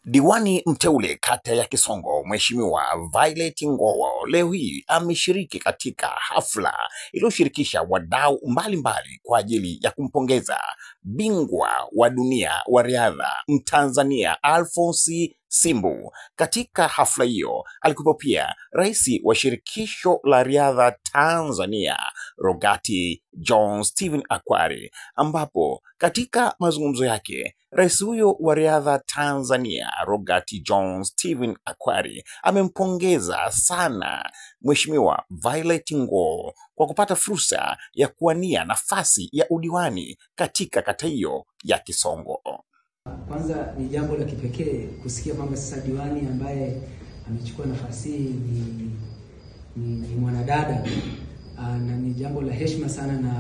Diwani mteule kata ya Kisongo Mheshimiwa Violet Ngowo leo hii ameshiriki katika hafla iliyoshirikisha wadau mbalimbali kwa ajili ya kumpongeza bingwa wa dunia wa riadha Mtanzania Alphonce Simbu. Katika hafla hiyo alikuwa pia rais wa shirikisho la riadha Tanzania Rogati John Stephen Akwari, ambapo katika mazungumzo yake rais huyo wa riadha Tanzania Rogati John Stephen Akwari amempongeza sana Mheshimiwa Violet Ngowo kwa kupata fursa ya kuwania nafasi ya udiwani katika kata hiyo ya Kisongo. Kwanza ni jambo la kipekee kusikia kwamba sasa diwani ambaye amechukua nafasi ni mwanadada, na ni jambo la heshima sana, na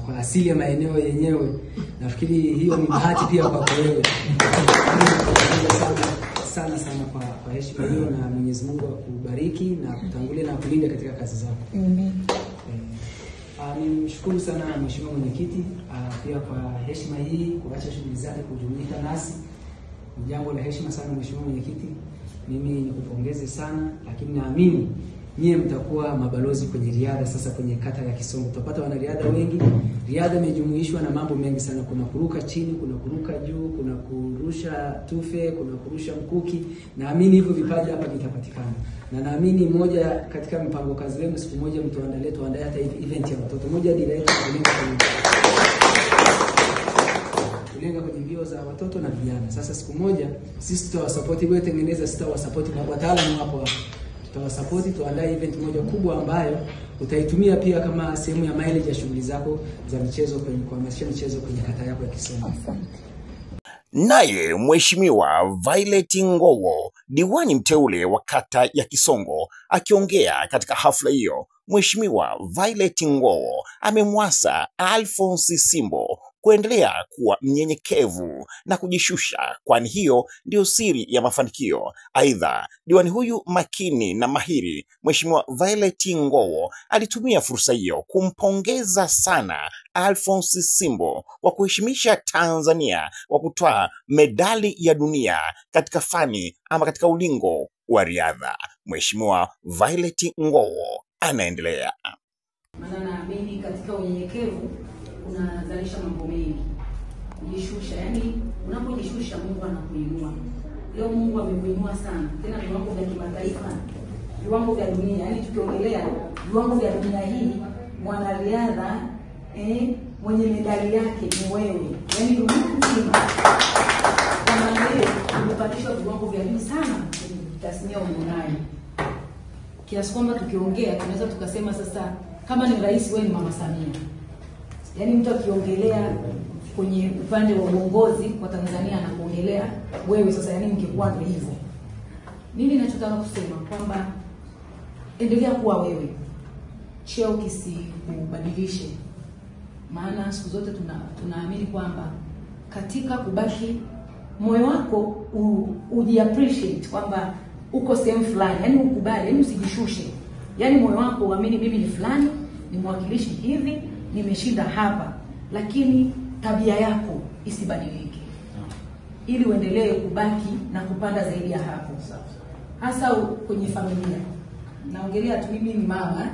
kwa asili ya maeneo yenyewe nafikiri hiyo ni bahati pia kwa wewe. sana kwa heshima hiyo, na Mwenyezi Mungu akubariki na kutangulia na kulinda katika kazi zako. Nimshukuru sana Mheshimiwa Mwenyekiti pia kwa heshima hii kuacha shughuli zake kujumuika nasi. Ni jambo la heshima sana Mheshimiwa Mwenyekiti. Mimi nikupongeze sana, lakini naamini nyie mtakuwa mabalozi kwenye riadha sasa kwenye kata ya Kisongo. Tutapata wanariadha wengi. Riadha imejumuishwa na mambo mengi sana. Kuna kuruka chini, kuna kuruka juu, kuna kurusha tufe, kuna kurusha mkuki. Naamini hivyo vipaji hapa vitapatikana. Na naamini moja katika mpango kazi wenu siku moja tuandae hata event ya watoto. Moja direct kulenga kwenye mbio za watoto na vijana. Sasa siku moja sisi tutawasupport, wewe tengeneza, sitawasupport, wataalamu hapo tutawasupport, tuandae event moja kubwa ambayo utaitumia pia kama sehemu ya mileage ya shughuli zako za michezo kwenye kuhamasisha michezo kwenye kata yako ya Kisongo. Naye Mheshimiwa Violet Ngowo, diwani mteule wa kata ya Kisongo, akiongea katika hafla hiyo, Mheshimiwa Violet Ngowo amemwasa Alphonce Simbu kuendelea kuwa mnyenyekevu na kujishusha, kwani hiyo ndio siri ya mafanikio. Aidha, diwani huyu makini na mahiri Mheshimiwa Violet Ngowo alitumia fursa hiyo kumpongeza sana Alphonce Simbu kwa kuheshimisha Tanzania wa kutoa medali ya dunia katika fani ama katika ulingo wa riadha. Mheshimiwa Violet Ngowo anaendelea. Maana naamini katika unyenyekevu unazalisha mambo mengi. Kujishusha, yani unapojishusha Mungu anakuinua. Leo Mungu amekuinua sana. Tena viwango vya kimataifa, viwango vya dunia. Yani tukiongelea viwango vya dunia hii, mwanariadha mwenye medali yake ni wewe. Yani dunia nzima kama wewe umepandishwa viwango vya juu sana kwenye tasnia unayo. Kiasi kwamba tukiongea tunaweza tukasema sasa kama ni rais, wewe ni Mama Samia. Yani mtu akiongelea kwenye upande wa uongozi kwa Tanzania anakuongelea wewe sasa, yani mngekuwa ndio hivyo. Mimi ninachotaka kusema kwamba endelea kuwa wewe. Cheo kisikubadilishe. Maana siku zote tunaamini kwamba katika kubaki moyo wako uji-appreciate kwamba uko sehemu fulani, yani ukubali, yani usijishushe. Yani moyo wako uamini mimi ni fulani, ni mwakilishi hivi, nimeshinda hapa, lakini tabia yako isibadilike. Ili uendelee kubaki na kupanda zaidi ya hapo. Hasa kwenye familia. Naongelea tu mimi ni mama,